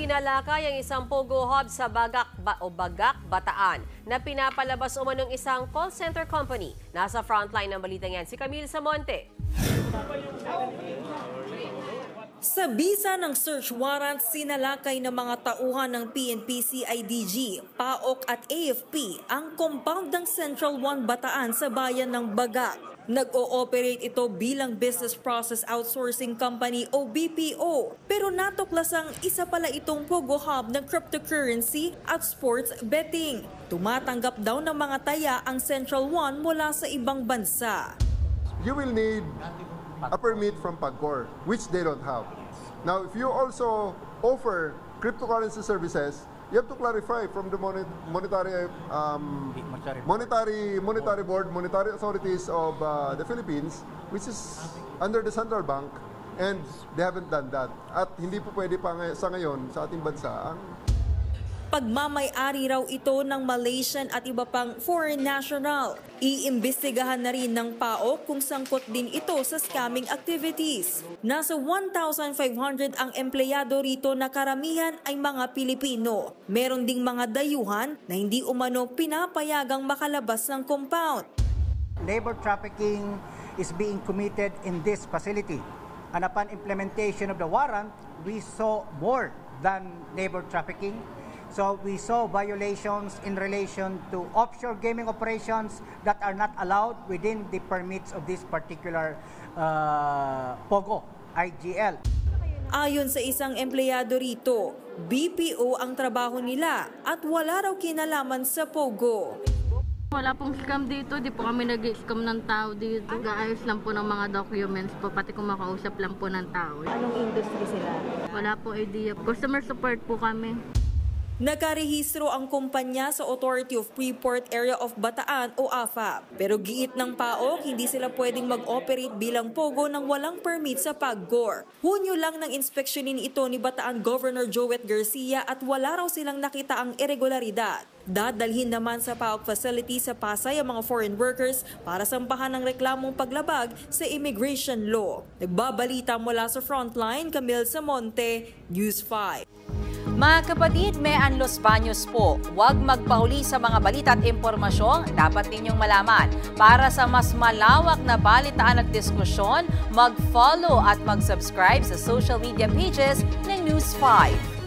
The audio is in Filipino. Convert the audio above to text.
Tinalakay ang isang pogo hub sa Bagak, Bataan na pinapalabas umanong isang call center company. Nasa frontline ng balitang yan si Camille Samonte. Sa bisa ng search warrant, sinalakay ng mga tauhan ng PNP, CIDG, PAOK at AFP ang compound ng Central 1 Bataan sa bayan ng Bagak. Nag-ooperate ito bilang Business Process Outsourcing Company o BPO. Pero natuklasang isa pala itong pogo hub ng cryptocurrency at sports betting. Tumatanggap daw ng mga taya ang Central 1 mula sa ibang bansa. You will need a permit from PAGCOR, which they don't have. Now, if you also offer cryptocurrency services, you have to clarify from the monetary board, monetary authorities of the Philippines, which is under the central bank, and they haven't done that. At hindi po pwede pa sa ngayon sa ating bansa ang pagmamay-ari raw ito ng Malaysian at iba pang foreign national. Iimbestigahan na rin ng PAOK kung sangkot din ito sa scamming activities. Nasa 1,500 ang empleyado rito na karamihan ay mga Pilipino. Meron ding mga dayuhan na hindi umano pinapayagang makalabas ng compound. Labor trafficking is being committed in this facility. And upon implementation of the warrant, we saw more than labor trafficking. So we saw violations in relation to offshore gaming operations that are not allowed within the permits of this particular POGO, IGL. Ayon sa isang empleyado rito, BPO ang trabaho nila at wala raw kinalaman sa POGO. Wala pong scam dito, di po kami nag-scam ng tao dito. Nag-aayos lang po ng mga documents po, pati kung makausap lang po ng tao. Anong industry sila? Wala po idea. Customer support po kami. Nakarehistro ang kumpanya sa Authority of Freeport Area of Bataan o AFAP. Pero giit ng PAOK, hindi sila pwedeng mag-operate bilang POGO nang walang permit sa PAGCOR. Hunyo lang nang inspeksyonin ito ni Bataan Governor Joet Garcia at wala raw silang nakita ang irregularidad. Dadalhin naman sa PAOK facility sa Pasay ang mga foreign workers para sampahan ng reklamong paglabag sa immigration law. Nagbabalita mula sa Frontline, Camille Samonte, News 5. Mga kapatid, Mean Los Baños po. Huwag magpahuli sa mga balita at impormasyong dapat ninyong malaman. Para sa mas malawak na balitaan at diskusyon, mag-follow at mag-subscribe sa social media pages ng News 5.